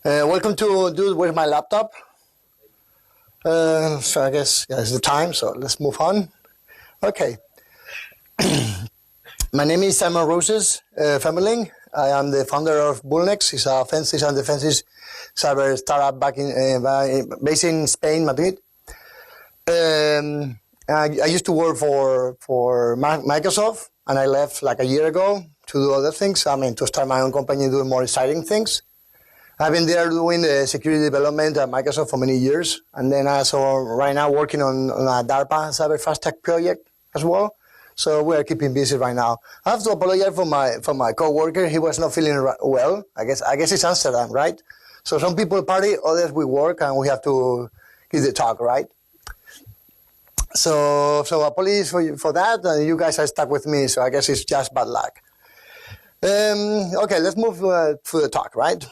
Welcome to Dude Where's My Laptop? So I guess it's the time, so let's move on. Okay. My name is Simon Roses Femerling. I am the founder of Bullnex. It's a offensive and defensive cyber startup based in Spain, Madrid. I used to work for Microsoft, and I left like a year ago to do other things. To start my own company doing more exciting things. I've been there doing the security development at Microsoft for many years, and then also right now working on a DARPA cyber fast tech project as well. So we are keeping busy right now. I have to apologize for my coworker. He was not feeling well. I guess it's Amsterdam, right? So some people party, others we work, and we have to give the talk, right? So apologies for that. You guys are stuck with me, so I guess it's just bad luck. Okay, let's move to the talk, right?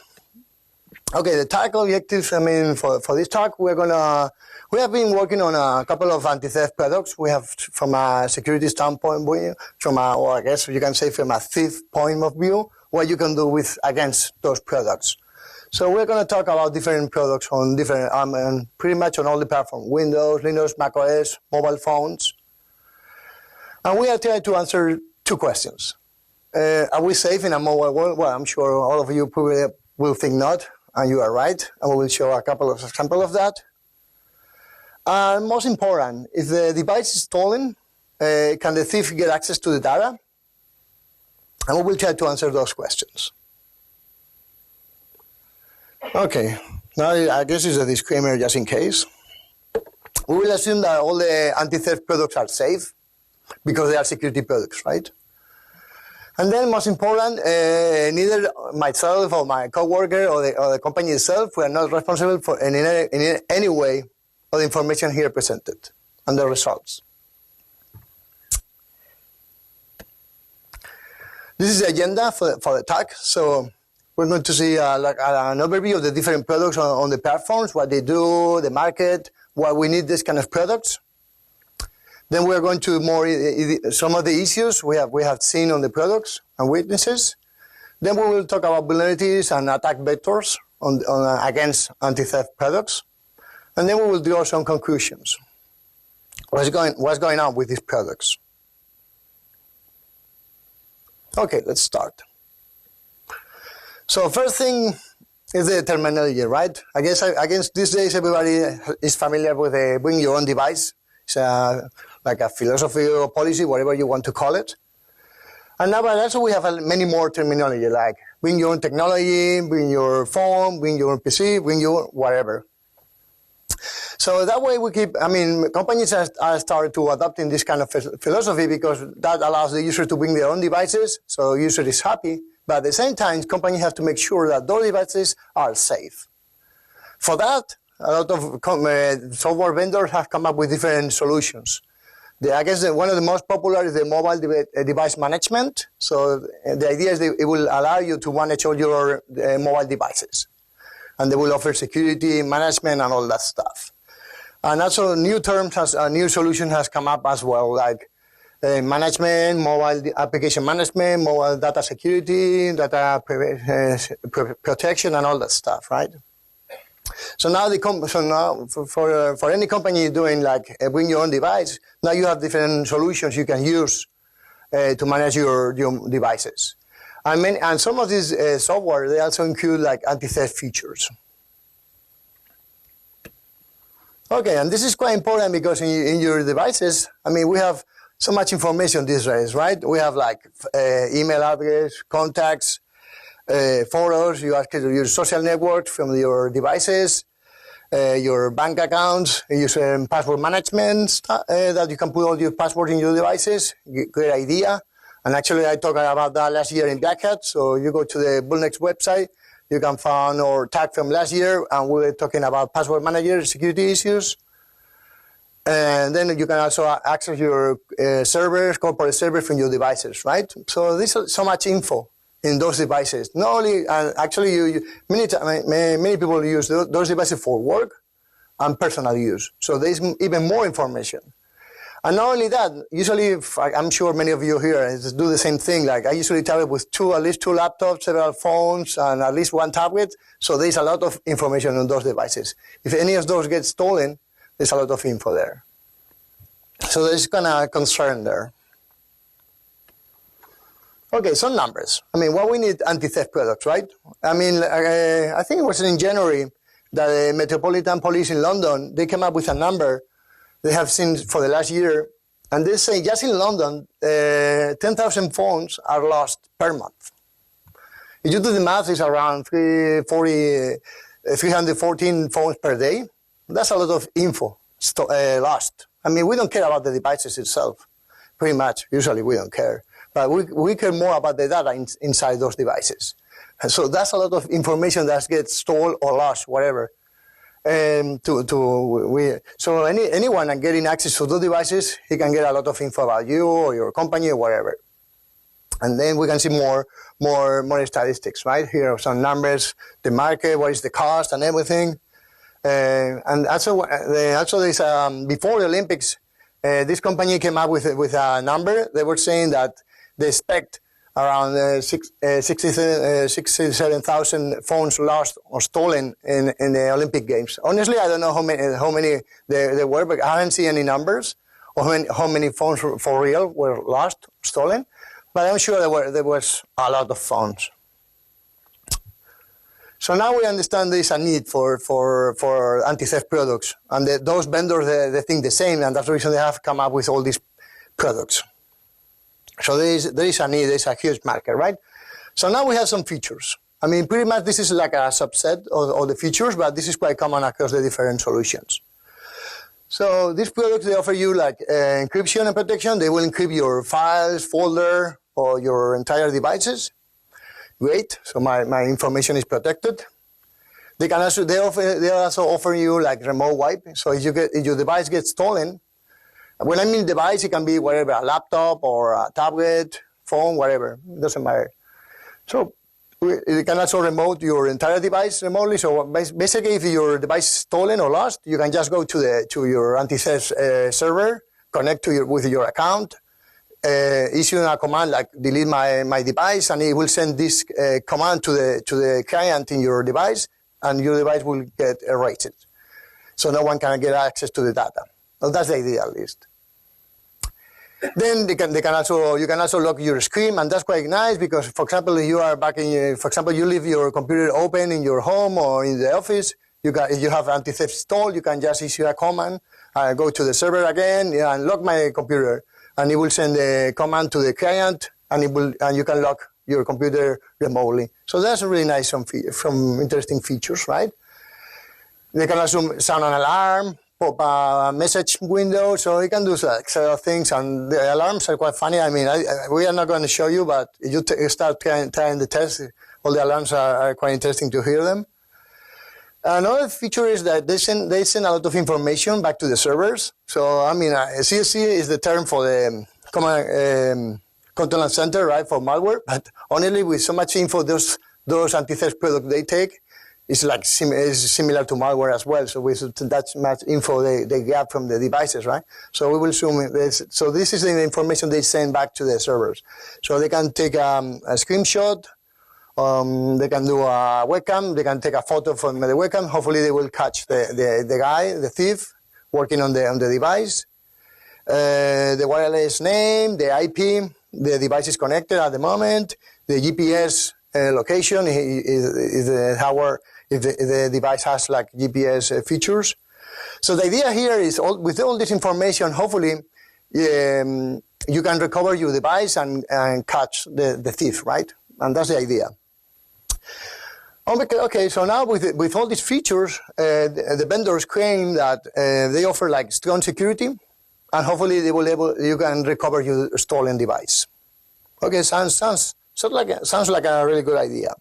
Okay, the talk objectives, for this talk, we have been working on a couple of anti-theft products. We have, from a security standpoint, I guess you can say from a thief point of view, what you can do against those products. So we're going to talk about different products on pretty much on all the platforms, Windows, Linux, MacOS, mobile phones. And we are trying to answer two questions. Are we safe in a mobile world? Well, I'm sure all of you probably will think not. And you are right, and we will show a couple of examples of that. And most important, if the device is stolen, can the thief get access to the data? And we will try to answer those questions. Okay, now I guess it's a disclaimer just in case. We will assume that all the anti-theft products are safe because they are security products, right? And then, most important, neither myself or my coworker or the company itself, we are not responsible for in any way of the information here presented and the results. This is the agenda for the talk. So we're going to see an overview of the different products on the platforms, what they do, the market, why we need this kind of products. Then we are going to some of the issues we have seen on the products and weaknesses. Then we will talk about vulnerabilities and attack vectors against anti-theft products. And then we will draw some conclusions. What's going on with these products? Okay, let's start. So first thing is the terminology, right? I guess these days everybody is familiar with bring your own device. It's like a philosophy or policy, whatever you want to call it. And now, but also we have many more terminology, like bring your own technology, bring your phone, bring your PC, bring your whatever. So that way we keep, companies are started to adopting this kind of philosophy because that allows the user to bring their own devices, so the user is happy. But at the same time, companies have to make sure that those devices are safe. For that, a lot of software vendors have come up with different solutions. I guess one of the most popular is the mobile device management. So the idea is that it will allow you to manage all your mobile devices. And they will offer security, management, and all that stuff. And also new solution has come up as well, like management, mobile application management, mobile data security, data protection, and all that stuff, right? So now, for any company doing like bring your own device, now you have different solutions you can use to manage your devices. And some of these software, they also include like anti-theft features. Okay, and this is quite important because in your devices, we have so much information these days, right? We have like email address, contacts, photos, you have your social networks from your devices, your bank accounts, user password management, that you can put all your passwords in your devices. Great idea. And actually, I talked about that last year in Black Hat. So you go to the Bullnex website, you can find our tag from last year, and we were talking about password manager security issues. And then you can also access your servers, corporate servers from your devices, right? So there's so much info in those devices. Not only, actually, many people use those devices for work and personal use. So there's even more information. And not only that, usually, I'm sure many of you here do the same thing. Like I usually travel with at least two laptops, several phones, and at least one tablet. So there's a lot of information on those devices. If any of those get stolen, there's a lot of info there. So there's kind of concern there. Okay, some numbers. I mean, what we need anti-theft products, right? I mean, I think it was in January that the Metropolitan Police in London, they came up with a number they have seen for the last year, and they say just in London, 10,000 phones are lost per month. If you do the math, it's around 314 phones per day. That's a lot of info lost. I mean, we don't care about the devices itself, pretty much. Usually we don't care. But we care more about the data inside those devices. And so that's a lot of information that gets stolen or lost, whatever. So anyone getting access to those devices, he can get a lot of info about you or your company or whatever. And then we can see more statistics, right? Here are some numbers, the market, what is the cost and everything. And also there's, before the Olympics, this company came up with a number. They were saying that they expect around 67,000 phones lost or stolen in the Olympic Games. Honestly, I don't know how many there were, but I haven't seen any numbers or how many phones for real were lost, stolen. But I'm sure there was a lot of phones. So now we understand there is a need for anti-theft products, and those vendors they think the same, and that's the reason they have come up with all these products. So there is a need, there is a huge market, right? So now we have some features. I mean, pretty much this is like a subset of the features, but this is quite common across the different solutions. So these products, they offer you like encryption and protection. They will encrypt your files, folder, or your entire devices. Great, so my information is protected. They also offer you like remote wipe. So if your device gets stolen, when I mean device, it can be whatever, a laptop or a tablet, phone, whatever, it doesn't matter. So it can also remote your entire device remotely. So basically, if your device is stolen or lost, you can just go to your anti-theft server, connect with your account, issue a command like delete my device, and it will send this command to the client in your device, and your device will get erased. So no one can get access to the data. Well, that's the idea, at least. Then you can also lock your screen, and that's quite nice because, for example, if you are back in, for example, you leave your computer open in your home or in the office. If you have anti-theft installed, you can just issue a command, go to the server again, and lock my computer, and it will send the command to the client, and you can lock your computer remotely. So that's really nice. Some interesting features, right? They can also sound an alarm, pop a message window, so you can do several things, and the alarms are quite funny. I mean, we are not going to show you, but if you start trying the test, all the alarms are quite interesting to hear them. Another feature is that they send a lot of information back to the servers. So, I mean, CSC is the term for the control center, right, for malware, but honestly, with so much info those anti-theft products they take, it's like similar to malware as well. So with that much info they get from the devices, right? So we will assume this. So this is the information they send back to the servers. So they can take a screenshot. They can do a webcam. They can take a photo from the webcam. Hopefully they will catch the guy, the thief, working on the device. The wireless name, the IP, the device is connected at the moment. The GPS location is the hardware. If the device has like GPS features. So the idea here is with all this information, hopefully you can recover your device and catch the thief, right? And that's the idea. Okay, so now with all these features, the vendors claim that they offer like strong security, and hopefully you can recover your stolen device. Okay, sounds like a really good idea.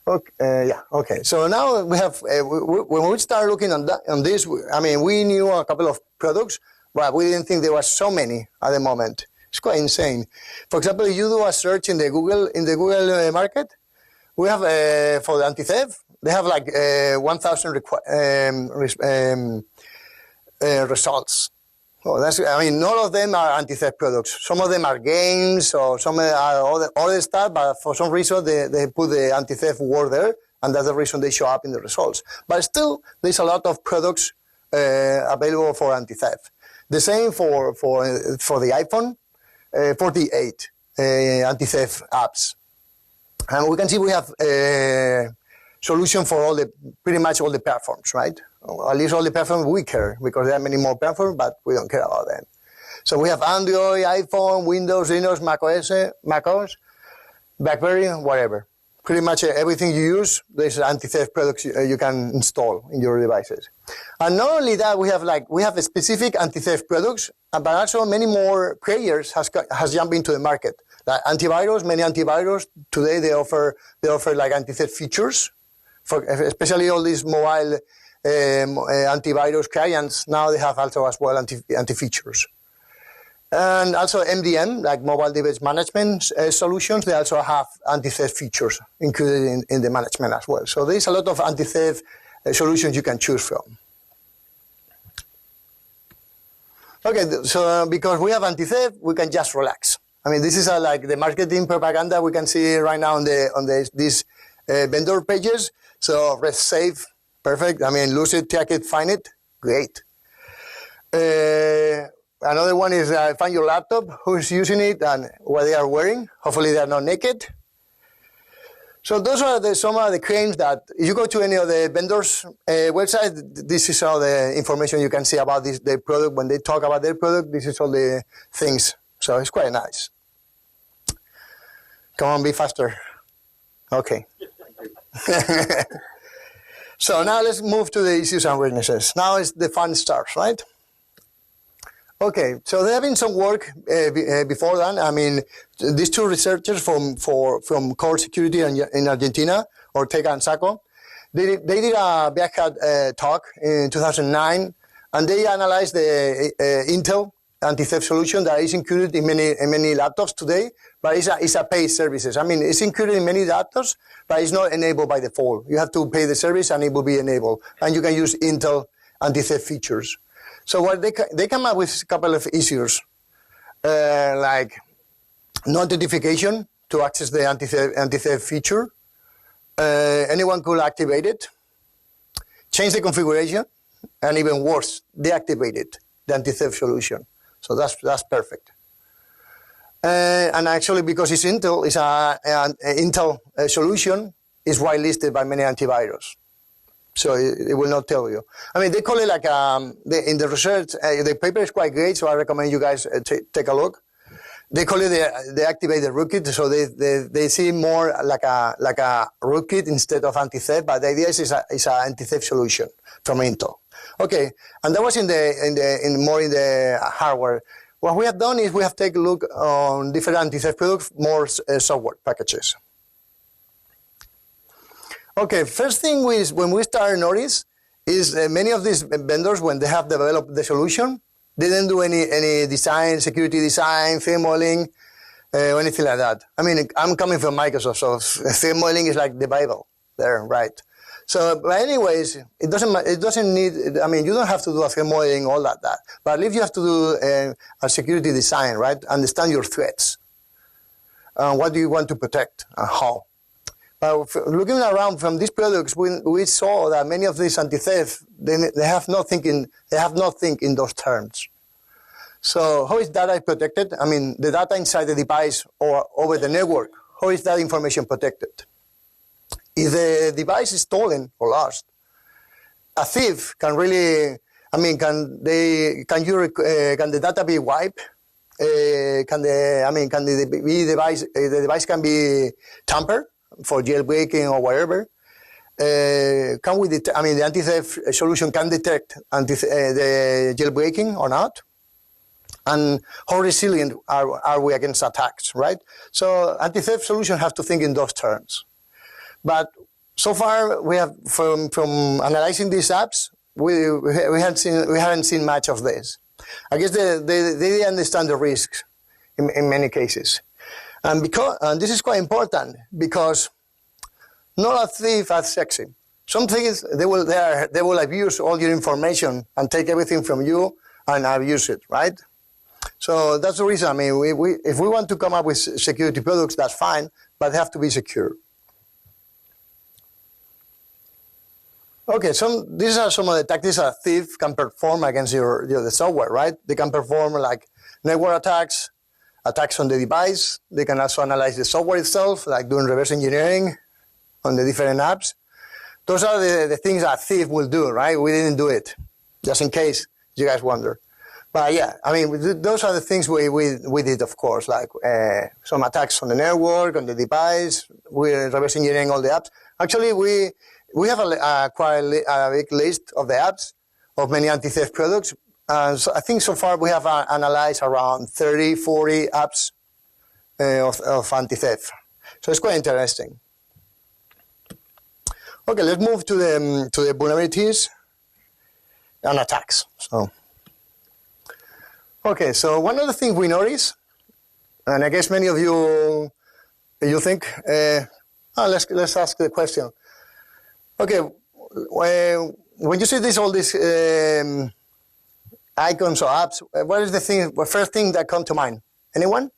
Okay, yeah. Okay. So now we have when we start looking on this. I mean, we knew a couple of products, but we didn't think there were so many at the moment. It's quite insane. For example, if you do a search in the Google market, we have for the anti-theft, they have like 1,000 results. Oh, I mean, none of them are anti-theft products. Some of them are games or some are other stuff, but for some reason they put the anti-theft word there, and that's the reason they show up in the results. But still, there's a lot of products available for anti-theft. The same for the iPhone, 48 anti-theft apps. And we can see we have a solution for pretty much all the platforms, right? Or at least all the platforms we care, because there are many more platforms, but we don't care about them. So we have Android, iPhone, Windows, Linux, MacOS, BlackBerry, whatever. Pretty much everything you use, there's anti-theft products you can install in your devices. And not only that, we have specific anti-theft products, but also many more players has jumped into the market. Like antivirus, many antivirus today they offer like anti-theft features, especially all these mobile antivirus clients. Now they have also as well anti-features. And also MDM, like mobile device management solutions, they also have anti-theft features included in the management as well. So there's a lot of anti-theft solutions you can choose from. Okay, so because we have anti-theft, we can just relax. I mean, this is like the marketing propaganda we can see right now on these vendor pages. So rest safe, perfect. I mean, lose it, take it, find it, great. Another one is find your laptop, who's using it and what they are wearing. Hopefully they are not naked. So those are some of the claims that if you go to any of the vendors' website, this is all the information you can see about their product. When they talk about their product, this is all the things. So it's quite nice. Come on, be faster. Okay. So now let's move to the issues and weaknesses. Now is the fun starts, right? Okay, so there have been some work before that. I mean, these two researchers from Core Security in Argentina, Ortega and Sacco, they did a Black Hat talk in 2009, and they analyzed the Intel anti-theft solution that is included in many laptops today, but it's a paid services. I mean, it's included in many laptops, but it's not enabled by default. You have to pay the service and it will be enabled, and you can use Intel anti-theft features. So what they come up with a couple of issues, like no authentication to access the anti-theft feature. Anyone could activate it, change the configuration, and even worse, deactivate it, the anti-theft solution. So that's perfect. And actually, because it's Intel, it's an Intel solution, is whitelisted by many antivirus. So it will not tell you. I mean, they call it like in the research. The paper is quite great, so I recommend you guys take a look. They call it the activated rootkit, so they see more like a rootkit instead of anti-theft. But the idea is it's an anti-theft solution from Intel. Okay, and that was more in the hardware. What we have done is we have taken a look on different anti-theft products, more software packages. Okay, first thing when we start notice is many of these vendors, when they have developed the solution, they didn't do any design, security design, Femerling, or anything like that. I mean, I'm coming from Microsoft, so Femerling is like the Bible there, right? So, but anyways, it doesn't need, I mean, you don't have to do a Femerling, all that. But at least you have to do a security design, right? Understand your threats. What do you want to protect and how? Looking around from these products, we saw that many of these anti-theft, they have not think in those terms. So how is data protected? I mean, the data inside the device or over the network, how is that information protected? If the device is stolen or lost, a thief can really, I mean, can the data be wiped? The device can be tampered for jailbreaking or whatever. The anti-theft solution can detect the jailbreaking or not? And how resilient are we against attacks, right? So anti-theft solution have to think in those terms. But so far, we have from analyzing these apps, we haven't seen much of this. I guess they understand the risks in many cases. And this is quite important because not a thief is sexy. Some things they will abuse all your information and take everything from you and abuse it, right? So that's the reason. I mean, if we want to come up with security products, that's fine, but they have to be secure. Okay, these are some of the tactics a thief can perform against the software, right? They can perform like network attacks on the device. They can also analyze the software itself, like doing reverse engineering on the different apps. Those are the things that a thief will do, right? We didn't do it, just in case you guys wonder. But yeah, I mean, those are the things we did, of course, like some attacks on the network, on the device. We're reverse engineering all the apps. Actually, we have quite a big list of the apps of many anti-theft products. So I think so far we have analyzed around 30, 40 apps of anti-theft. So it's quite interesting. Okay, let's move to the vulnerabilities and attacks. So, okay, so one of the things we notice, and I guess many of you think, let's ask the question. Okay, when you see all these icons or apps, what is the first thing that comes to mind? Anyone?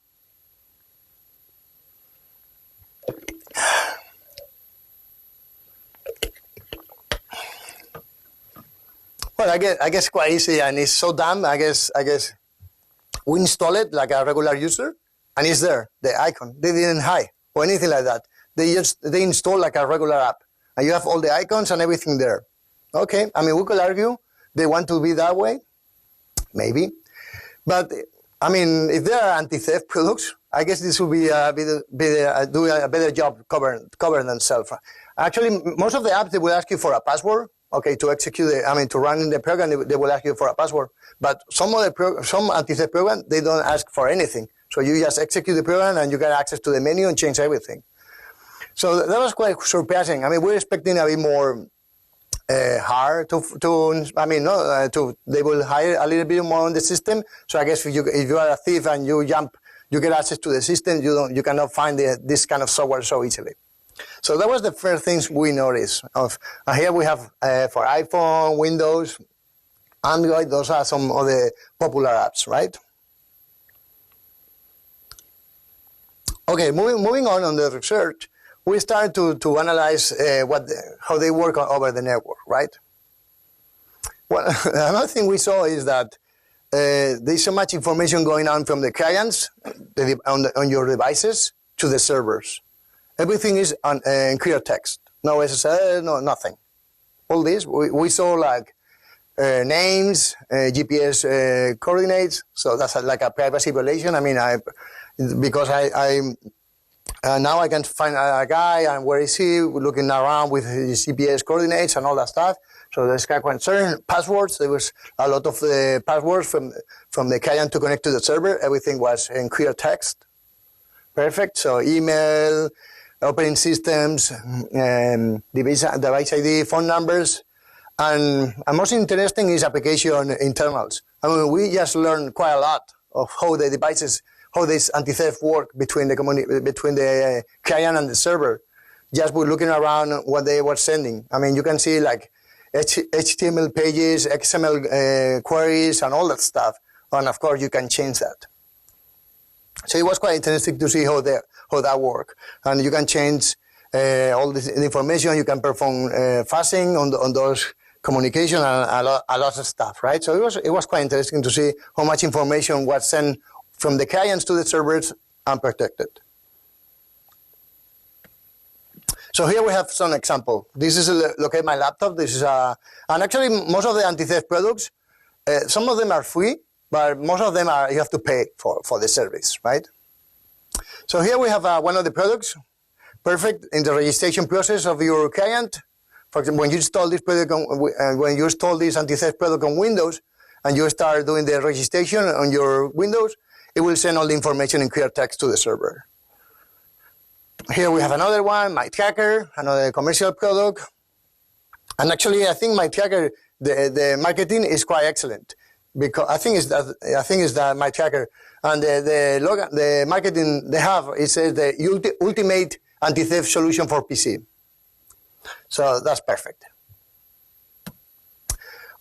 Well, I guess quite easy, and it's so dumb. I guess we install it like a regular user, and it's there, the icon. They didn't hide or anything like that. They install like a regular app, and you have all the icons and everything there. Okay, I mean, we could argue they want to be that way, maybe, but I mean, if there are anti-theft products, I guess this will be do a better job covering themselves. Actually, most of the apps they will ask you for a password. Okay, to execute to run in the program, they will ask you for a password. But some anti-theft programs, they don't ask for anything. So you just execute the program and you get access to the menu and change everything. So that was quite surprising. I mean, we're expecting a bit more hard they will hire a little bit more on the system. So I guess if you are a thief and you get access to the system, you cannot find this kind of software so easily. So that was the first things we noticed. Here we have for iPhone, Windows, Android. Those are some of the popular apps, right? Okay, moving on the research, we started to analyze how they work over the network, right? Well, another thing we saw is that there's so much information going on from the clients on your devices to the servers. Everything is in clear text. No SSL, no nothing. All this, we saw like names, GPS coordinates. So that's like a privacy violation. I mean, because now I can find a guy and where is he, looking around with his GPS coordinates and all that stuff. So there's quite concern. Passwords, there was a lot of the passwords from the client to connect to the server. Everything was in clear text. Perfect. So email, operating systems, device ID, phone numbers, and most interesting is application internals. I mean, we just learned quite a lot of how this anti-theft work between the client and the server. Just by looking around what they were sending. I mean, you can see like HTML pages, XML queries, and all that stuff. And of course, you can change that. So it was quite interesting to see how that works. And you can change all this information. You can perform fuzzing on those communication and a lot of stuff, right? So it was quite interesting to see how much information was sent from the clients to the servers unprotected. So here we have some example. This is locate my laptop. This is and actually most of the anti-theft products, some of them are free, but most of them you have to pay for the service, right? So here we have one of the products, perfect in the registration process of your client. For example, when you install this product, when you install this anti-theft product on Windows, and you start doing the registration on your Windows, it will send all the information in clear text to the server. Here we have another one, MyTracker, another commercial product. And actually, I think MyTracker, the marketing is quite excellent. Because I think it's that MyTracker, and the marketing they have, it says the ultimate anti-theft solution for PC. So that's perfect.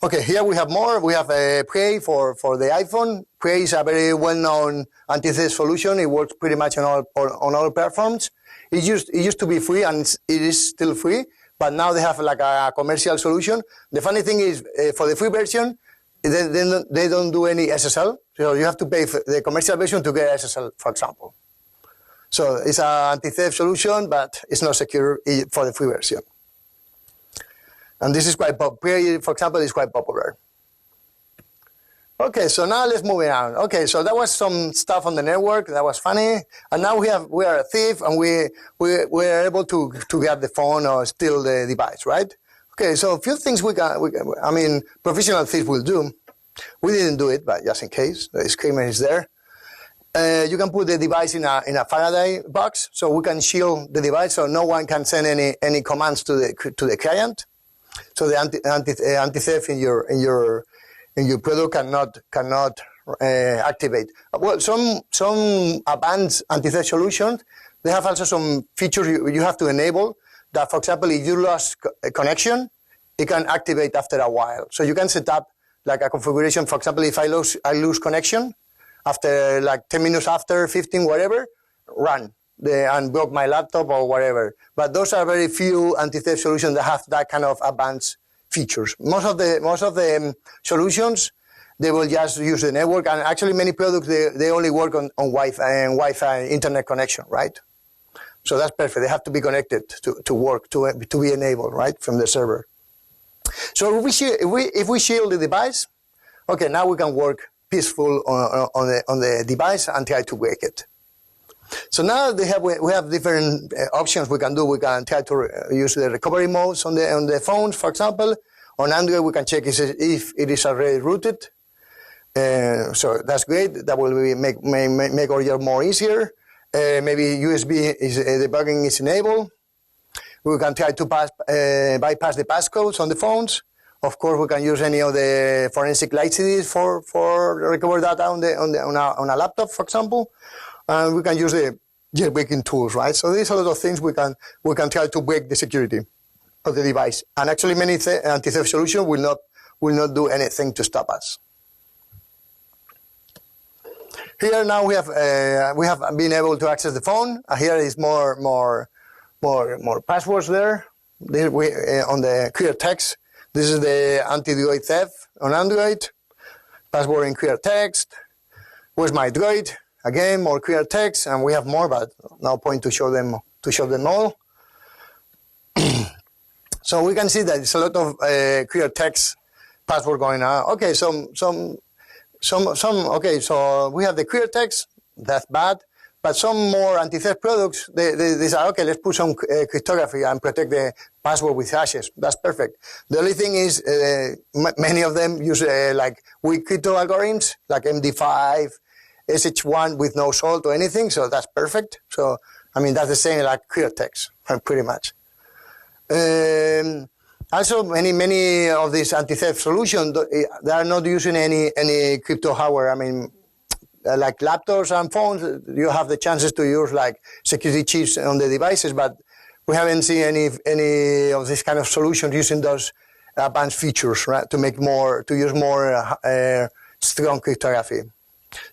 Okay, here we have more. We have Prey for the iPhone. Prey is a very well-known anti-theft solution. It works pretty much on all platforms. It used to be free, and it is still free, but now they have like a commercial solution. The funny thing is, for the free version, they don't do any SSL, so you have to pay for the commercial version to get SSL, for example. So it's an anti-theft solution, but it's not secure for the free version. And this is quite popular, for example, is quite popular. Okay, so now let's move on. Okay, so that was some stuff on the network. That was funny. And now we are a thief, and we're able to get the phone or steal the device, right? Okay, so a few things I mean, professional thieves will do. We didn't do it, but just in case, the disclaimer is there. You can put the device in a Faraday box, so we can shield the device, so no one can send any commands to the client. So the anti-theft in your product cannot activate. Well, some advanced anti-theft solutions, they have also some features you have to enable. That, for example, if you lost a connection, it can activate after a while. So you can set up like a configuration. For example, if I lose connection after like 10 minutes after 15, whatever, run and block my laptop or whatever. But those are very few anti-theft solutions that have that kind of advanced features. Most of the solutions, they will just use the network, and actually many products they only work on Wi-Fi internet connection, right? So that's perfect. They have to be connected to work to be enabled, right, from the server. So if we shield the device, okay, now we can work peaceful on the device and try to break it. So now we have different options we can do. We can try to use the recovery modes on the phones, for example. On Android, we can check if it is already rooted. So that's great. That will make our job more easier. Maybe USB debugging is enabled. We can try to bypass the passcodes on the phones. Of course, we can use any of the forensic light CDs for recover data on a laptop, for example. And we can use the jailbreaking tools, right? So there's a lot of things we can try to break the security of the device. And actually, many anti-theft solutions will not do anything to stop us. Here now we have been able to access the phone. Here is more passwords there. On the clear text. This is the anti-droid theft on Android. Password in clear text. Where's my droid? Again, more clear text, and we have more, but no point to show them all. So we can see that it's a lot of clear text password going on. Okay, okay, so we have the clear text. That's bad. But some more anti-theft products, they say, okay, let's put some cryptography and protect the password with hashes. That's perfect. The only thing is, many of them use like weak crypto algorithms, like MD5, SH1 with no salt or anything, so that's perfect. So, I mean, that's the same like clear text, pretty much. Also, many of these anti-theft solutions, they are not using any crypto hardware. I mean, like laptops and phones, you have the chances to use like security chips on the devices, but we haven't seen any of this kind of solutions using those advanced features, right, to use more strong cryptography.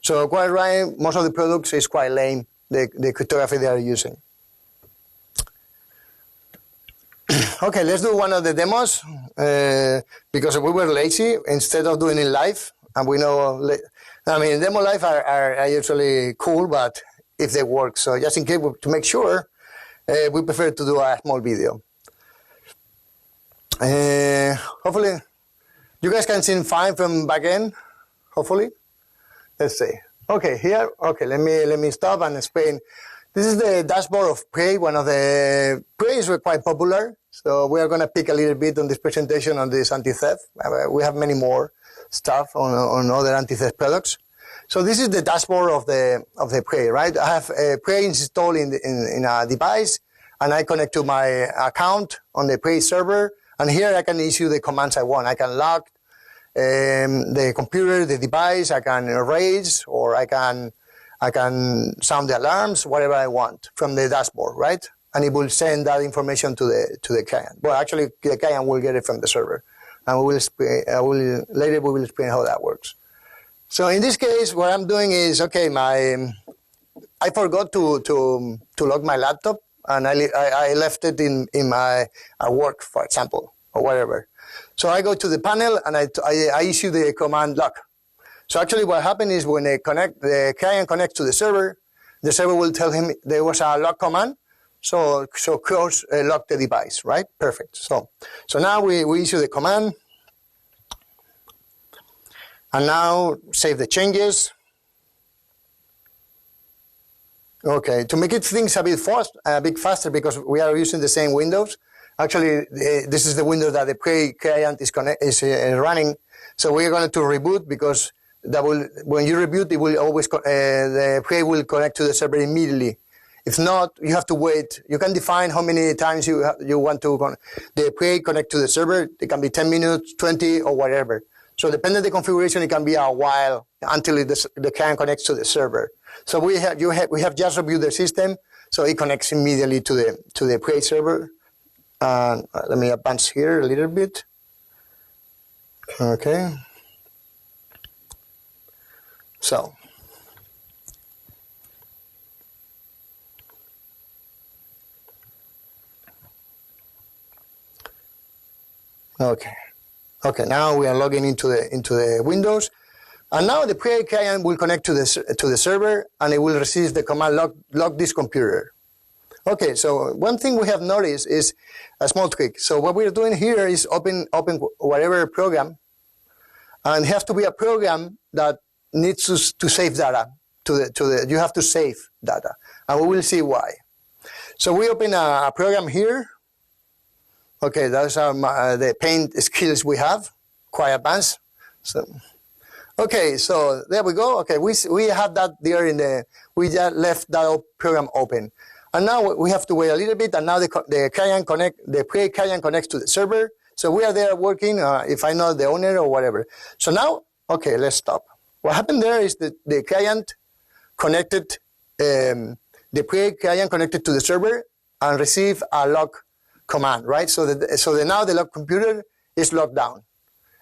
So quite right, most of the products is quite lame, the cryptography they are using. Okay, let's do one of the demos, because we were lazy instead of doing it live, and we know, I mean, demo live are usually cool, but if they work, so just in case, to make sure, we prefer to do a small video. Hopefully, you guys can see fine from back end, hopefully. Let's see. Okay, here. Okay, let me stop and explain. This is the dashboard of Prey. One of the Preys were quite popular, so we are going to pick a little bit on this presentation on this anti-theft. We have many more stuff on other anti-theft products. So this is the dashboard of the Prey, right? I have Prey installed in a device, and I connect to my account on the Prey server, and here I can issue the commands I want. I can lock the computer, the device, I can erase, or I can sound the alarms, whatever I want from the dashboard, right? and it will send that information to the client. Well, actually, the client will get it from the server, and later we will explain how that works. So in this case, what I'm doing is, okay, I forgot to lock my laptop, and I left it in my work, for example, or whatever. So I go to the panel and I issue the command lock. So actually what happened is when the client connects to the server will tell him there was a lock command, so close lock the device, right? Perfect. So now we issue the command, and now save the changes. Okay, to make things a bit faster, because we are using the same Windows. Actually, this is the window that the Prey client is running. So we are going to reboot, because when you reboot, it will always the Prey will connect to the server immediately. If not, you have to wait. You can define how many times you want to the Prey connect to the server. It can be 10 minutes, 20, or whatever. So depending on the configuration, it can be a while until the client connects to the server. So we have just reviewed the system, so it connects immediately to the Prey server. Let me advance here a little bit. Okay. So. Okay. Now we are logging into the Windows. And now the Prey client will connect to the server, and it will receive the command lock this computer. Okay, so one thing we have noticed is a small trick. So what we're doing here is open whatever program, and it has to be a program that needs to save data you have to save data, and we will see why. So we open a program here. Okay, those are the paint skills we have, quite advanced. So. Okay, so there we go. Okay, we have that there we just left that program open. And now we have to wait a little bit, and now the Prey client connects to the server. So we are there working, if I know the owner or whatever. So now, okay, let's stop. What happened there is that the client connected, the Prey client connected to the server and received a lock command, right? So now the lock computer is locked down.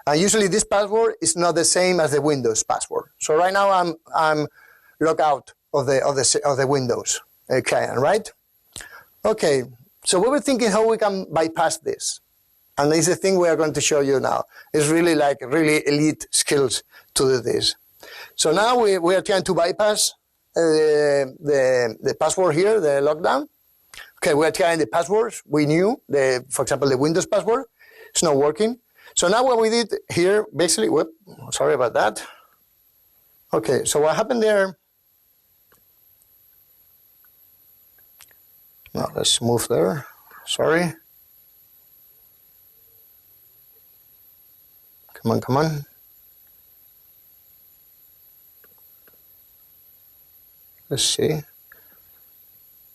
And usually this password is not the same as the Windows password. So right now I'm logged out of the Windows client, right? Okay, so we were thinking how we can bypass this. And this is the thing we are going to show you now. It's really elite skills to do this. So now we are trying to bypass the password here, the lockdown. Okay, we are trying the passwords. We knew, for example, the Windows password. It's not working. So now what we did here, basically, sorry about that. Okay, so what happened there? Now let's move there. Sorry. Come on. Let's see.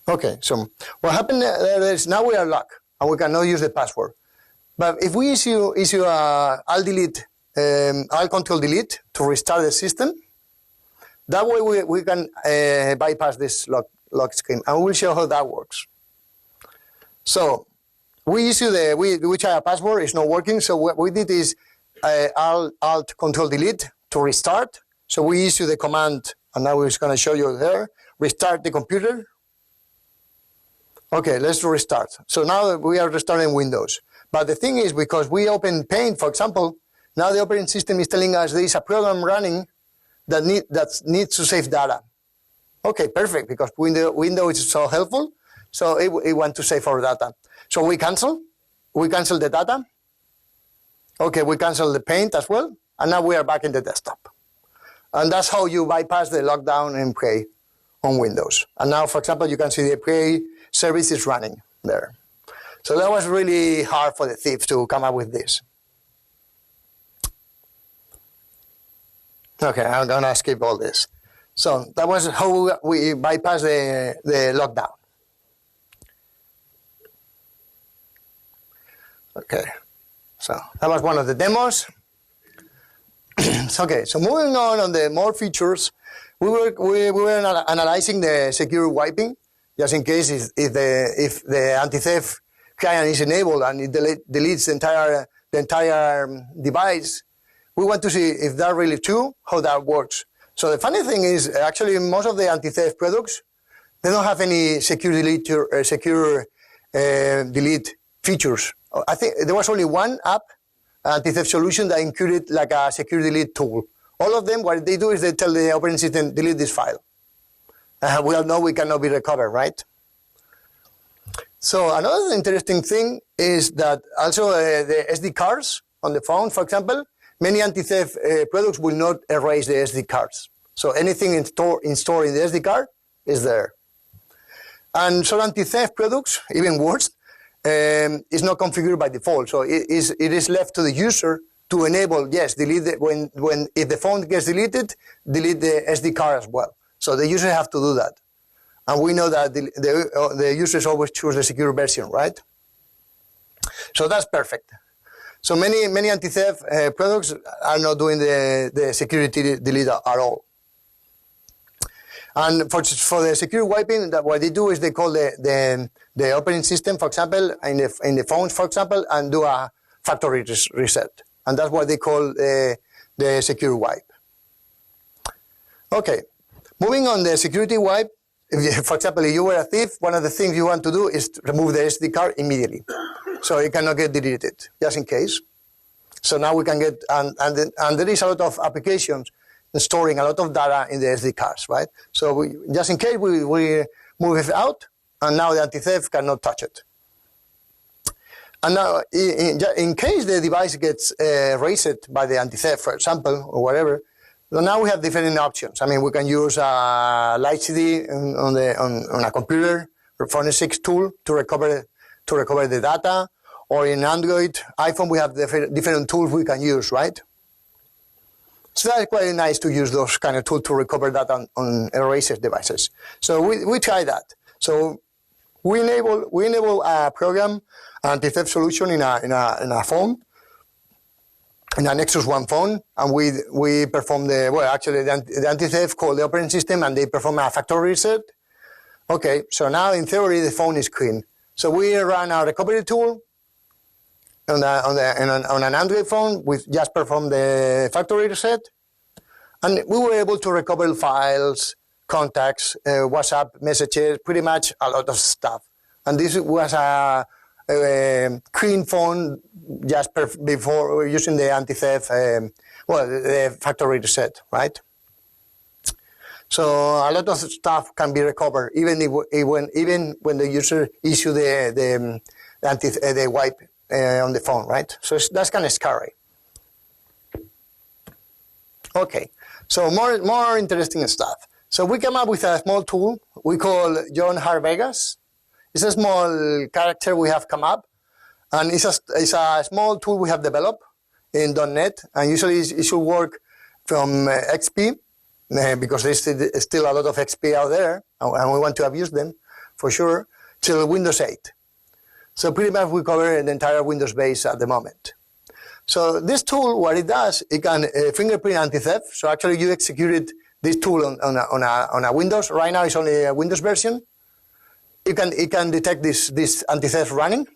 Okay, so what happened there is now we are locked and we cannot use the password. But if we issue a alt control delete to restart the system, that way we can bypass this lock screen, and we'll show how that works. So we issue we try a password, it's not working. So what we did is alt control delete to restart. So we issue the command, and now we're going to show you there. Restart the computer. Okay, let's restart. So now we are restarting Windows. But the thing is, because we open Paint, for example, now the operating system is telling us there is a program running that needs to save data. Okay, perfect, because Windows is so helpful, so it wants to save our data. So we cancel the data. Okay, we cancel the Paint as well, and now we are back in the desktop. And that's how you bypass the lockdown and Prey on Windows. And now, for example, you can see the Prey service is running there. So that was really hard for the thief to come up with this. Okay, I'm gonna skip all this. So that was how we bypass the lockdown. Okay, so that was one of the demos. Okay, so moving on the more features, we were analyzing the secure wiping. just in case if the anti-theft client is enabled and it deletes the entire device. We want to see if that's really true, how that works. So the funny thing is, actually, most of the anti-theft products, they don't have any secure delete features. I think there was only one app, anti-theft solution, that included like a secure delete tool. All of them, what they do is they tell the operating system, delete this file. We all know we cannot be recovered, right? So another interesting thing is that also the SD cards on the phone, for example, many anti-theft products will not erase the SD cards. So anything installed in the SD card is there. And some anti-theft products, even worse, is not configured by default. So it is left to the user to enable, yes, delete if the phone gets deleted, delete the SD card as well. So the user have to do that. And we know that the users always choose the secure version, right? So that's perfect. So many anti-theft products are not doing the security delete at all. And for the secure wiping, what they do is they call the operating system, for example, in the phones, for example, and do a factory reset. And that's what they call the secure wipe. Okay, moving on the security wipe. For example, if you were a thief, one of the things you want to do is to remove the SD card immediately. So it cannot get deleted, just in case. So now we can get, and there is a lot of applications storing a lot of data in the SD cards, right? So just in case we move it out, and now the anti-theft cannot touch it. And now, in case the device gets erased by the anti-theft, for example, or whatever, so now we have different options. I mean, we can use a light CD on a computer, or forensics tool to recover the data, or in Android, iPhone, we have different tools we can use, right? So that's quite nice to use those kind of tools to recover data on erased devices. So we try that. So we enable a program, anti-theft solution in a phone, in a Nexus 1 phone, and we perform the anti-theft call the operating system, and they perform a factory reset. Okay, so now in theory the phone is clean. So we run our recovery tool on an Android phone. We just perform the factory reset, and we were able to recover files, contacts, WhatsApp messages, pretty much a lot of stuff. And this was a clean phone just before using the anti-theft, the factory reset, right? So a lot of stuff can be recovered, even when the user issue the wipe on the phone, right? So that's kind of scary. Okay, so more interesting stuff. So we came up with a small tool we call John Hart Vegas. It's a small character we have come up, and it's a small tool we have developed in .NET, and usually it should work from XP, because there's still a lot of XP out there, and we want to abuse them, for sure, till Windows 8. So pretty much we cover the entire Windows base at the moment. So this tool, what it does, it can fingerprint anti-theft. So actually you executed this tool on a Windows. Right now it's only a Windows version. It can detect this anti-theft running.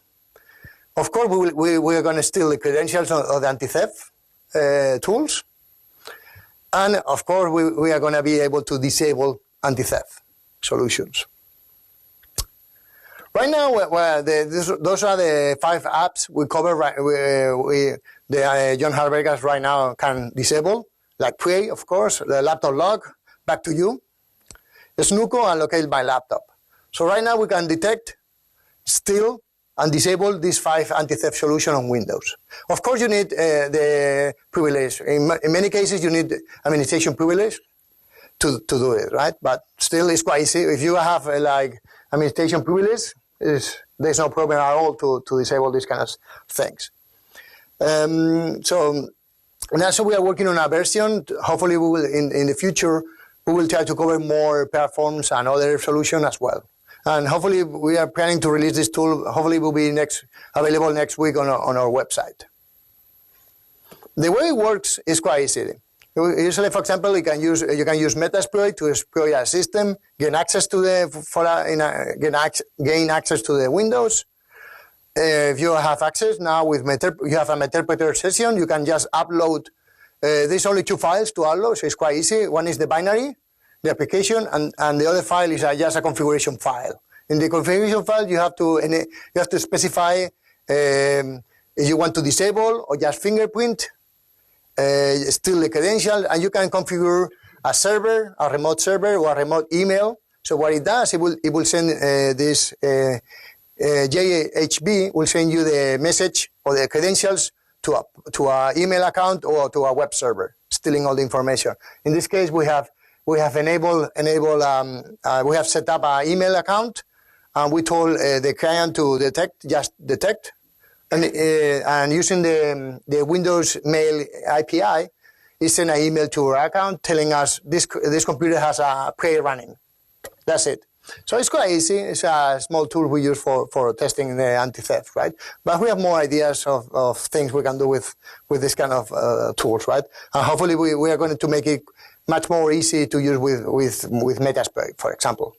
Of course, we are going to steal the credentials of the anti-theft tools. And of course, we are going to be able to disable anti-theft solutions. Right now, those are the 5 apps we cover. John Hart Vegas right now can disable, like Pray, of course, the laptop log, back to you, Snuko, and locate my laptop. So right now we can detect, steal, and disable these 5 anti-theft solutions on Windows. Of course, you need the privilege. In many cases, you need administration privilege to do it, right? But still, it's quite easy. If you have administration privilege, there's no problem at all to disable these kind of things. So also we are working on a version. Hopefully, we will in the future we will try to cover more platforms and other solutions as well. And hopefully, we are planning to release this tool. Hopefully, it will be available next week on our website. The way it works is quite easy. Usually, for example, you can use Metasploit to exploit a system, gain access to gain access to the Windows. If you have access now with you have a Meterpreter session, you can just upload. There's only 2 files to upload, so it's quite easy. One is the binary, the application, and the other file is just a configuration file. In the configuration file, you have to specify if you want to disable or just fingerprint, still the credential, and you can configure a server, a remote server, or a remote email. So what it does, it will send this JHB will send you the message or the credentials to a email account or to a web server, stealing all the information. In this case, we have enabled we have set up an email account, and we told the client to detect, and using the Windows Mail API, it sent an email to our account telling us this computer has a Prey running. That's it. So it's quite easy. It's a small tool we use for testing the anti-theft, right? But we have more ideas of things we can do with this kind of tools, right? And hopefully we are going to make it much more easy to use with Metasploit, for example.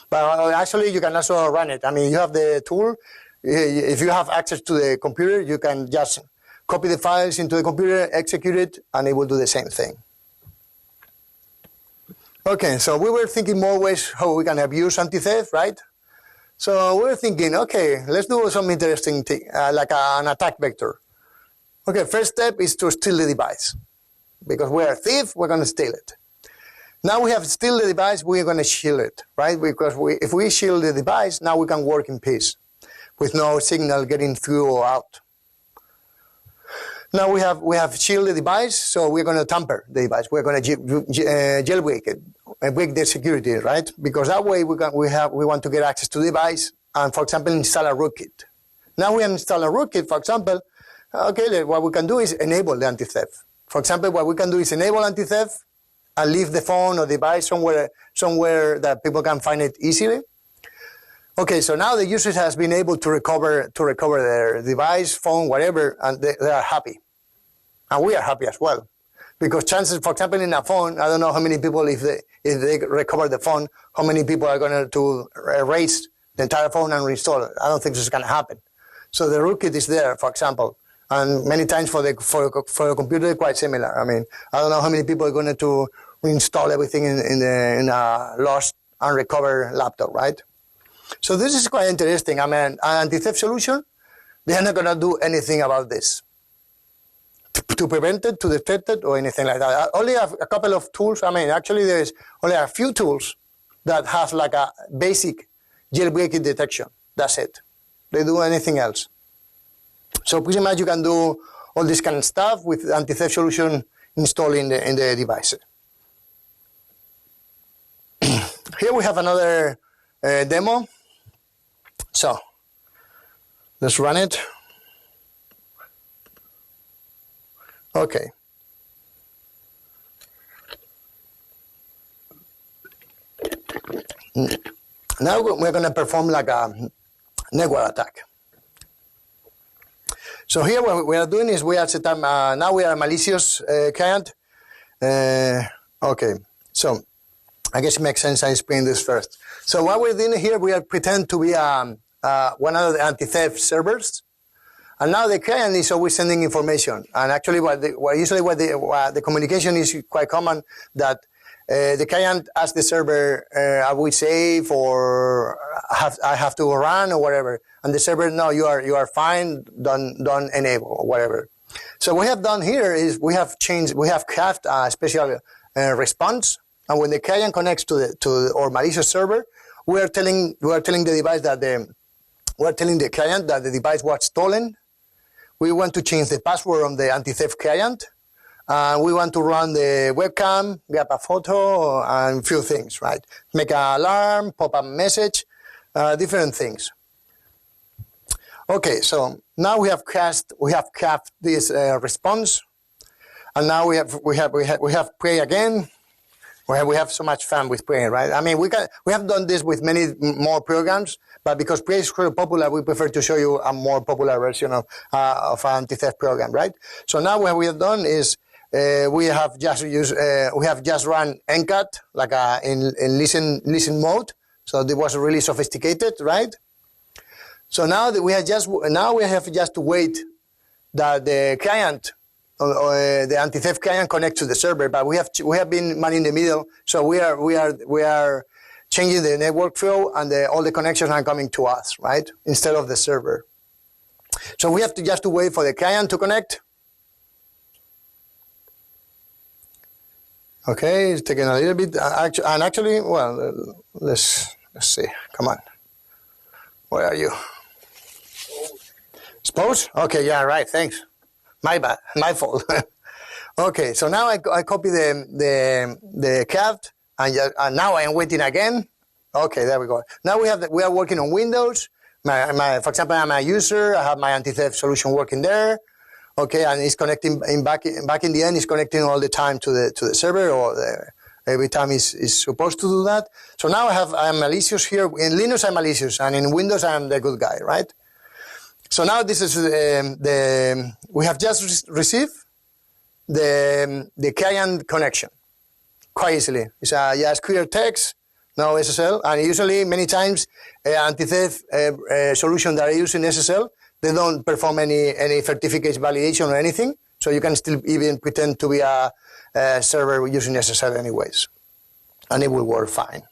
But actually, you can also run it. I mean, you have the tool. If you have access to the computer, you can just copy the files into the computer, execute it, and it will do the same thing. Okay, so we were thinking more ways how we can abuse anti-theft, right? So we were thinking, okay, let's do some interesting thing, like an attack vector. Okay, first step is to steal the device. Because we're a thief, we're going to steal it. Now we have steal the device, we're going to shield it, right? Because if we shield the device, now we can work in peace with no signal getting through or out. Now we have shielded the device, so we're going to tamper the device. We're going to jailbreak it, break the security, right? Because that way we want to get access to the device and, for example, install a rootkit. Now we install a rootkit, for example. Okay, what we can do is enable the anti-theft. For example, what we can do is enable anti-theft and leave the phone or device somewhere that people can find it easily. Okay, so now the user has been able to recover their device, phone, whatever, and they are happy. And we are happy as well. Because chances, for example, in a phone, I don't know how many people, if they recover the phone, how many people are going to erase the entire phone and reinstall it. I don't think this is going to happen. So the rootkit is there, for example. And many times for a computer, quite similar. I mean, I don't know how many people are going to reinstall everything in a lost and recovered laptop, right? So this is quite interesting. I mean, an anti-theft solution, they are not going to do anything about this to prevent it, to detect it, or anything like that. Only a couple of tools. I mean, actually, there's only a few tools that have like a basic jailbreaking detection. That's it. They do anything else. So pretty much you can do all this kind of stuff with anti-theft solution installed in the device. Here we have another demo. So let's run it. Okay. Now we're going to perform like a network attack. So here what we are doing is we are set up, now we are a malicious client. Okay, so I guess it makes sense I explain this first. So what we're doing here, we are pretend to be one of the anti-theft servers. And now the client is always sending information. And actually usually the communication is quite common that the client asks the server, are we safe, or I have to run, or whatever. And the server, no, you are fine, don't enable, or whatever. So what we have done here is we have crafted a special response. And when the client connects to our malicious server, we are telling the device that we're telling the client that the device was stolen. We want to change the password on the anti-theft client. We want to run the webcam, grab a photo, and a few things, right? Make an alarm, pop up message, different things. Okay, so now we have crafted this response, and now we have Prey again. We have so much fun with Prey, right? I mean, we have done this with many more programs, but because Prey is very popular, we prefer to show you a more popular version of an anti-theft program, right? So now what we have done is we have just run ncat like in listen mode. So it was really sophisticated, right? So now that we have just to wait that the client, the anti-theft client, connect to the server. But we have been man in the middle. So we are changing the network flow, and all the connections are coming to us, right, instead of the server. So we have to just wait for the client to connect. Okay, it's taking a little bit. And actually, well, let's see. Come on, where are you? Exposed? Okay, yeah, right. Thanks. My bad. My fault. Okay, so now I copy the CAFT, and now I am waiting again. Okay, there we go. Now we are working on Windows. For example, I'm a user. I have my anti-theft solution working there. Okay, and it's connecting back in the end. It's connecting all the time to the server, or every time is supposed to do that. So now I'm malicious here. In Linux, I'm malicious, and in Windows, I'm the good guy, right? So now this is we have just received the client connection quite easily. It's just clear text, no SSL, and usually many times anti-theft solution that are using SSL, they don't perform any certificates validation or anything, so you can still even pretend to be a server using SSL anyways, and it will work fine.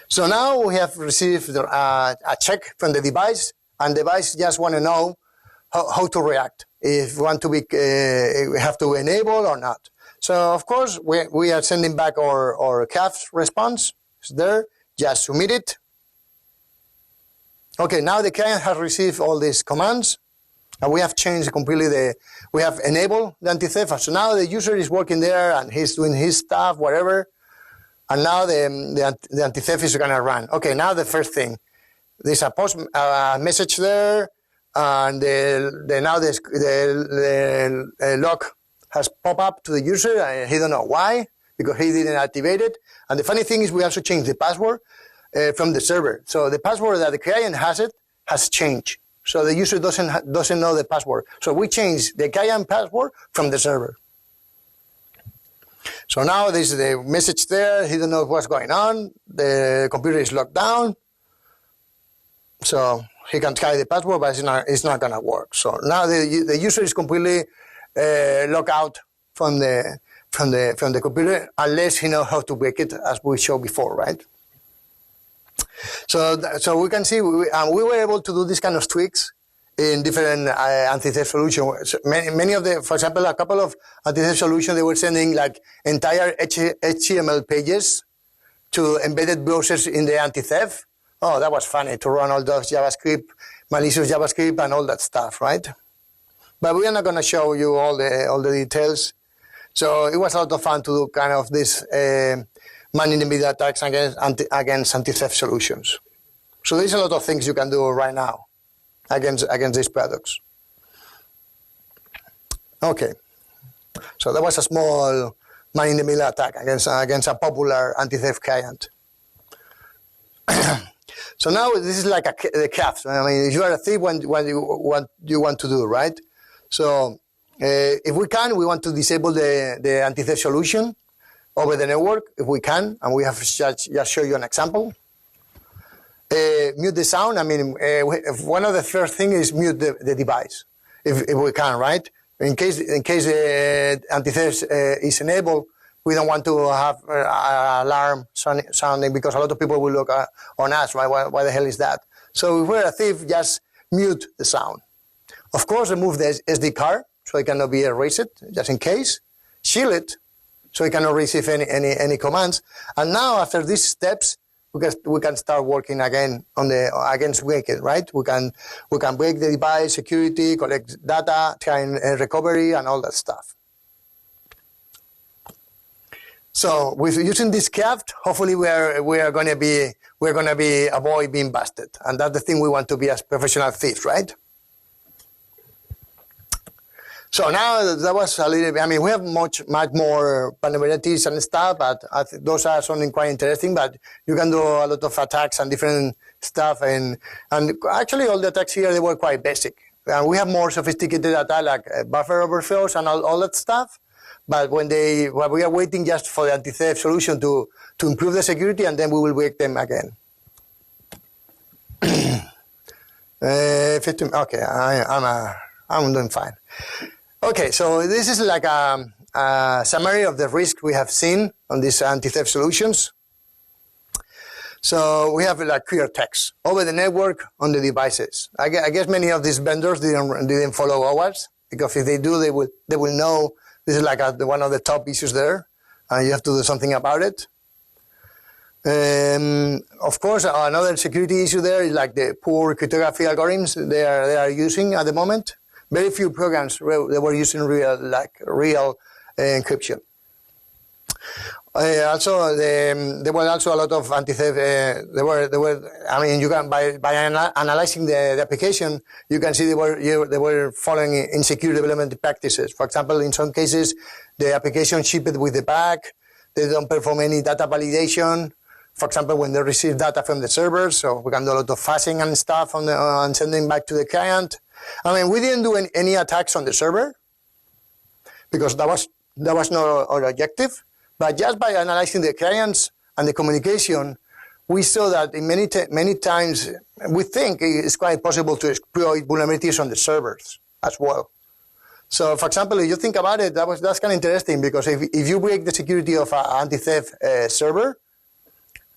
So now we have received a check from the device, and the device just want to know how to react, if we want to we have to enable or not. So of course we are sending back our CAF response. It's there, just submit it. Okay, now the client has received all these commands, and we have changed completely we have enabled the anti-theft. So now the user is working there, and he's doing his stuff, whatever, and now the anti-theft is going to run. Okay, now the first thing, there's a message there, and now the log has popped up to the user, and he don't know why, because he didn't activate it. And the funny thing is we also changed the password from the server. So the password that the client has changed. So the user doesn't know the password. So we changed the client password from the server. So now this is the message there. He don't know what's going on. The computer is locked down. So he can try the password, but it's not going to work. So now the user is completely locked out from the computer, unless he knows how to break it, as we showed before, right? So we can see we were able to do this kind of tweaks in different anti-theft solutions. Many of for example, a couple of anti-theft solutions, they were sending like entire HTML pages to embedded browsers in the anti-theft. Oh, that was funny to run all those JavaScript, malicious JavaScript, and all that stuff, right? But we are not going to show you all the details. So it was a lot of fun to do kind of this man-in-the-middle attacks against anti-theft solutions. So there's a lot of things you can do right now against these products. Okay, so that was a small man-in-the-middle attack against a popular anti-theft client. So now this is like the CAF. I mean, you are a thief when you want to do, right? So if we can, we want to disable the anti-theft solution over the network, if we can, and we have just show you an example. Mute the sound. I mean, one of the first things is mute the device, if we can, right? In case anti-theft is enabled, we don't want to have alarm sounding, because a lot of people will look on us, right? Why the hell is that? So if we're a thief, just mute the sound. Of course, remove the SD card, so it cannot be erased, just in case. Shield it, so it cannot receive any commands. And now, after these steps, we can start working again against Wicked, right? We can break the device, security, collect data, try and recovery, and all that stuff. So with using this CAF, hopefully we are going to be avoid being busted, and that's the thing we want to be as professional thieves, right? So now that was a little bit. I mean, we have much more vulnerabilities and stuff, but those are something quite interesting. But you can do a lot of attacks and different stuff, and actually all the attacks here, they were quite basic. And we have more sophisticated attacks like buffer overflows and all that stuff. but we are waiting just for the anti-theft solution to improve the security, and then we will break them again. 15. Okay, I'm doing fine. Okay, so this is like a summary of the risk we have seen on these anti-theft solutions. So we have like clear text over the network on the devices. I guess many of these vendors didn't follow ours, because if they do, they will know this is like one of the top issues there, and you have to do something about it. Of course, another security issue there is like the poor cryptography algorithms they are using at the moment. Very few programs they were using real encryption. Also, there was also a lot of anti-theft. I mean, you can by analyzing the application, you can see they were following insecure development practices. For example, in some cases, the application shipped with the bug. They don't perform any data validation. For example, when they receive data from the server, so we can do a lot of fuzzing and stuff on sending back to the client. I mean, we didn't do any attacks on the server because that was not our objective. But just by analyzing the clients and the communication, we saw that in many times we think it's quite possible to exploit vulnerabilities on the servers as well. So, for example, if you think about it, that's kind of interesting, because if you break the security of an anti-theft server,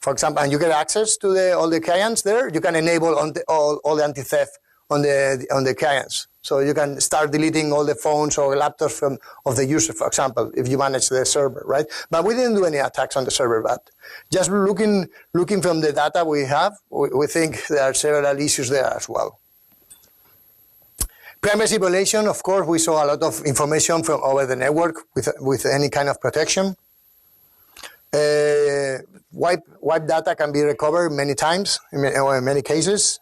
for example, and you get access to all the clients there, you can enable all the anti-theft on the clients. So you can start deleting all the phones or laptops of the user, for example, if you manage the server, right? But we didn't do any attacks on the server, but just looking from the data we have, we think there are several issues there as well. Privacy violation, of course, we saw a lot of information from over the network with any kind of protection. Wipe data can be recovered many times, or in many cases.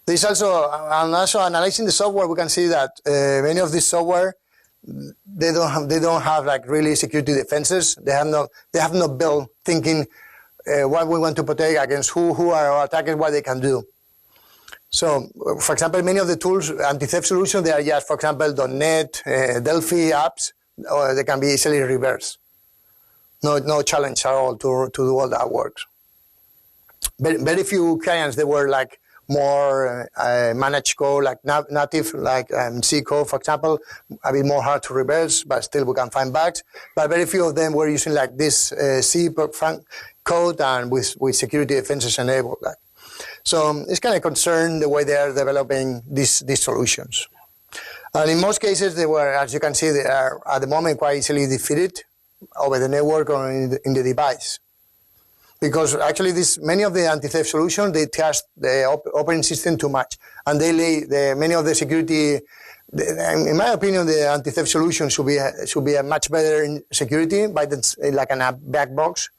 There's also analyzing the software, we can see that many of this software they don't have like really security defenses. They have no built thinking what we want to protect against, who are our attackers, what they can do. So, for example, many of the tools, anti-theft solutions, they are just, for example, .NET, Delphi apps, or they can be easily reversed. No challenge at all to do all that work. Very few clients, they were like more managed code, like native, like C code, for example, a bit more hard to reverse, but still we can find bugs. But very few of them were using like this C code and with security defenses enabled. So it's kind of concerned the way they are developing these solutions. And in most cases, they were, as you can see, they are at the moment quite easily defeated over the network or in the device. Because actually many of the anti-theft solutions, they trust the operating system too much. And they many of the security, in my opinion, the anti-theft solution should be a much better in security, like in a black box,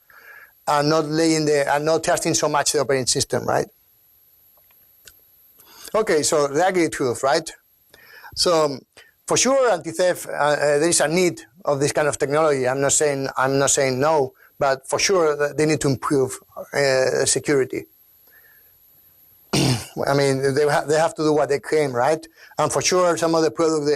and not trusting so much the operating system, right? Okay, so the ugly truth, right? So for sure, anti-theft, there is a need of this kind of technology. I'm not saying no, but for sure they need to improve security. I mean, they have to do what they claim, right? And for sure, some of the products,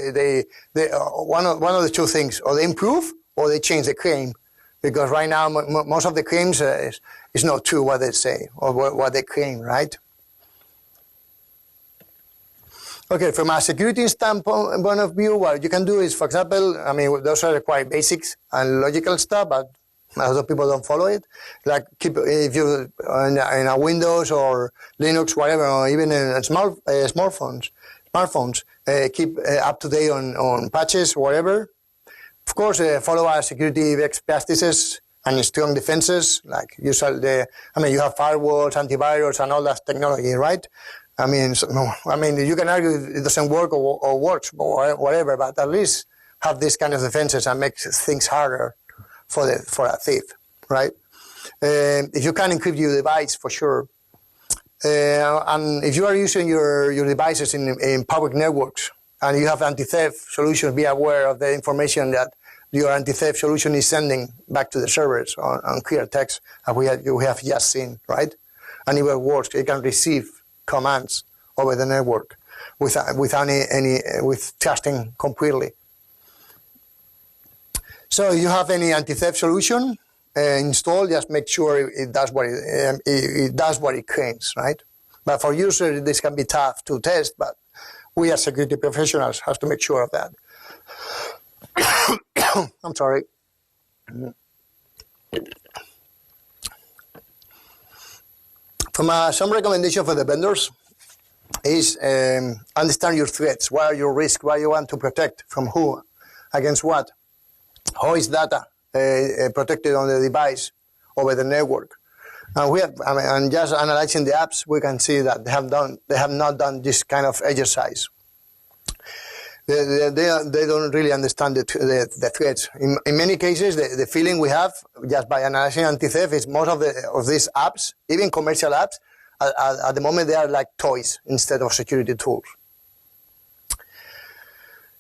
one of the two things, or they improve or they change the claim, because right now most of the claims is not true what they say or what they claim, right? Okay, from a security standpoint of view, what you can do is, for example, I mean, those are quite basics and logical stuff, but a lot of people don't follow it. Like if you in a Windows or Linux, whatever, or even in smartphones, keep up to date on patches, whatever. Of course, follow our security best practices and strong defenses. Like you have firewalls, antivirus, and all that technology, right? I mean, you can argue it doesn't work or works or whatever, but at least have these kind of defenses and make things harder for a thief, right? If you can encrypt your device, for sure. And if you are using your devices in public networks and you have anti-theft solutions, be aware of the information that your anti-theft solution is sending back to the servers on clear text, as we have just seen, right? And even worse, it can receive commands over the network with trusting completely. So if you have any anti-theft solution installed, just make sure it does what it does what it claims, right? But for users, this can be tough to test, but we as security professionals have to make sure of that. I'm sorry. Some recommendation for the vendors is understand your threats. What are your risks? What you want to protect from who, against what? How is data protected on the device over the network? And and just analyzing the apps, we can see that they have not done this kind of exercise. They don't really understand the threats. In many cases, the feeling we have just by analyzing anti-theft is most of these apps, even commercial apps, at the moment they are like toys instead of security tools.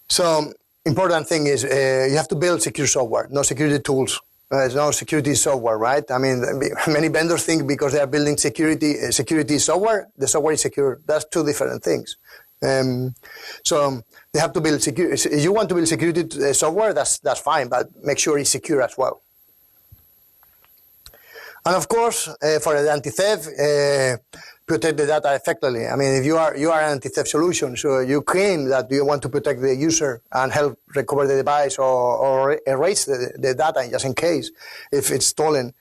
So important thing is you have to build secure software, no security tools. There's no security software, right? I mean, many vendors think because they are building security software, the software is secure. That's two different things. So they have to build secure. If you want to build security software, that's fine, but make sure it's secure as well. And of course, for the anti-theft, protect the data effectively. I mean, if you are an anti-theft solution, so you claim that you want to protect the user and help recover the device or erase the data just in case if it's stolen.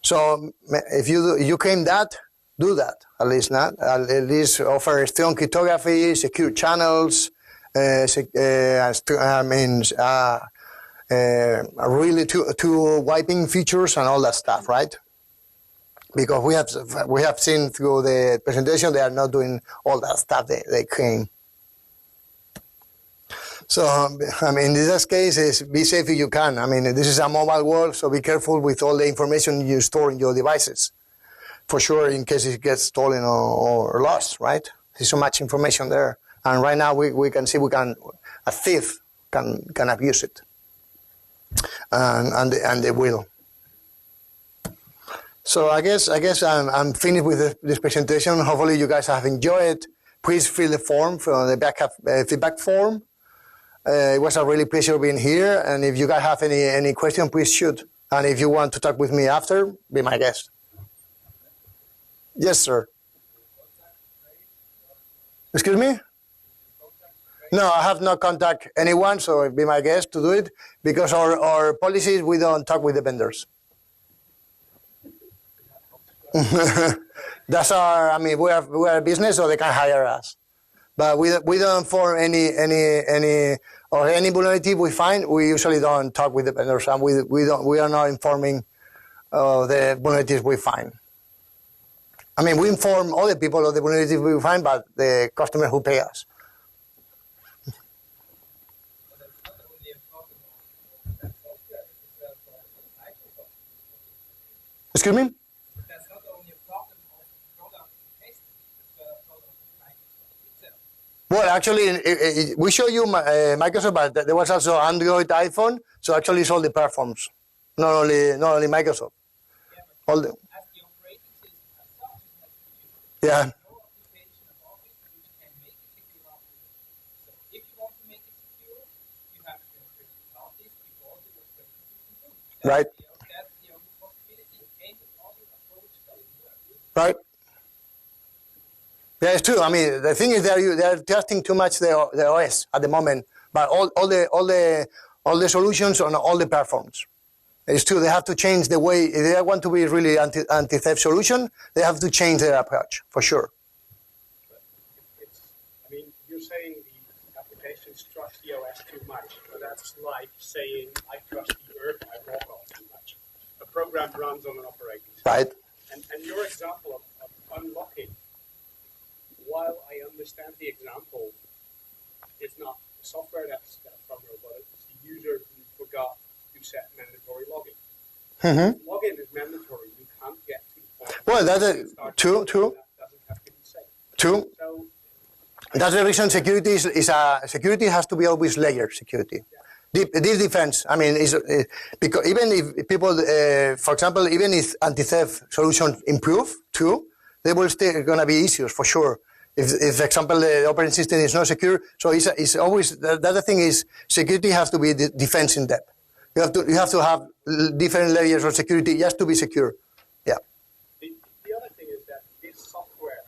So if you claim that, do that at least. At least offer strong cryptography, secure channels. Really two wiping features and all that stuff, right? Because we have seen through the presentation they are not doing all that stuff they claim. So I mean, in this case, is be safe if you can. I mean, this is a mobile world, so be careful with all the information you store in your devices, for sure, in case it gets stolen or lost. Right? There's so much information there, and right now we can see a thief can abuse it, and they will. So I guess I'm finished with this presentation. Hopefully you guys have enjoyed it. Please fill the form from the feedback form. It was a really pleasure being here. And if you guys have any question, please shoot. And if you want to talk with me after, be my guest. Yes, sir. Excuse me? No, I have not contacted anyone, so be my guest to do it. Because our policy is we don't talk with the vendors. That's our. I mean, we are a business, so they can hire us. But we don't form any vulnerability we find. We usually don't talk with the vendors, and we are not informing the vulnerabilities we find. I mean, we inform other people of the vulnerabilities we find, but the customer who pay us. Excuse me? Well, actually, we show you Microsoft, but there was also Android, iPhone. So actually, it's all the platforms, not only Microsoft. Yeah, all the, as the operating system as such, it has to be yeah. no application of Office which can make it secure afterwards. So if you want to make it secure, you have to encrypt the hard disk before the operating system too. Right. That's the only possibility. Any other approach doesn't work. Right. Yeah, it's true. I mean, the thing is they are testing too much the OS at the moment, but all the solutions on all the platforms. It's true. They have to change the way if they want to be really anti-theft solution. They have to change their approach for sure. I mean, you're saying the applications trust the OS too much, but that's like saying I trust the Earth I walk on too much. A program runs on an operating system. Right. And your example of unlocking. While I understand the example, it's not the software that's vulnerable, but it's the user who forgot to set mandatory login. Mm-hmm. Login is mandatory. You can't get to the point. Well, that's true. That doesn't have to be safe. True. So that's the reason security security has to be always layered security. Yeah. This defense, I mean, is because even if people, for example, even if anti-theft solutions improve too, there will still gonna be issues for sure. If, for example, the operating system is not secure, so it's always, the other thing is security has to be defense in depth. You have to have different layers of security just to be secure. Yeah. The other thing is that this software,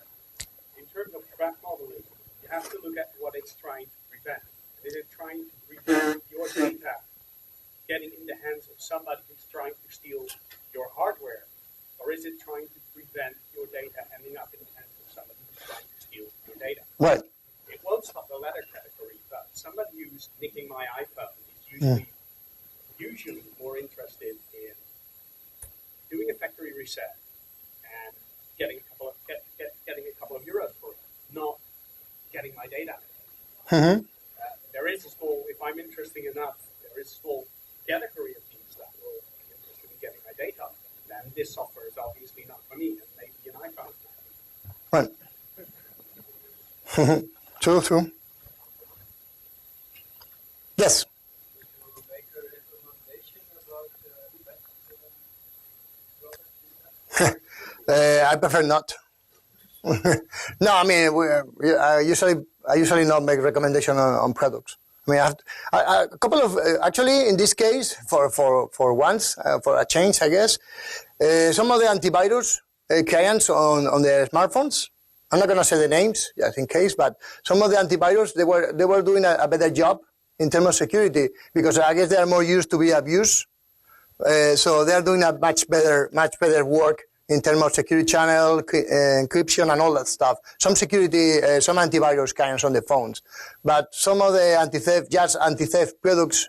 in terms of threat modeling, you have to look at what it's trying to prevent. Is it trying to prevent your data getting in the hands of somebody who's trying to steal your hardware? Or is it trying to prevent your data ending up in the hands of somebody who's trying to steal your data? Right. It won't stop the latter category, but somebody who's nicking my iPhone is usually more interested in doing a factory reset and getting a couple of euros for it, not getting my data. Mm-hmm. There is a small, if I'm interesting enough, there is a small category of things that will be interested in getting my data. Then this software is obviously not for me, and maybe an iPhone. Right. True. Yes. I prefer not. No, I mean, I usually not make recommendation on products. I mean, a couple of actually in this case for once for a change, I guess, some of the antivirus clients on their smartphones. I'm not going to say the names just in case, but some of the antivirus they were doing a better job in terms of security because I guess they are more used to be abused, so they are doing a much better work in terms of security channel, encryption, and all that stuff. Some security, some antivirus clients on the phones, but some of the anti-theft products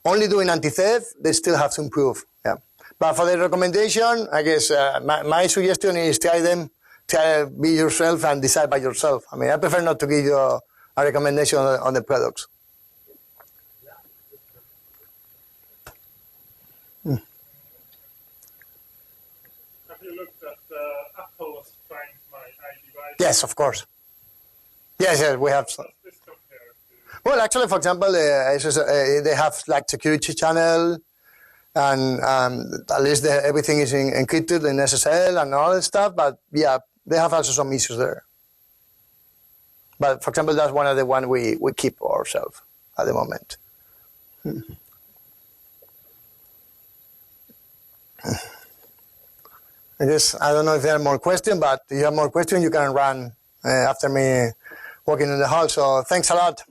only doing anti-theft, they still have to improve. Yeah, but for the recommendation, I guess my suggestion is try be yourself and decide by yourself. I mean, I prefer not to give you a recommendation on the products. Yes, of course. Yes, we have. Well, actually, for example, they have like security channel, and at least everything is encrypted in SSL and all that stuff. But yeah, they have also some issues there. But for example, that's one of the ones we keep ourselves at the moment. I guess, I don't know if there are more questions, but if you have more questions, you can run after me walking in the hall. So thanks a lot.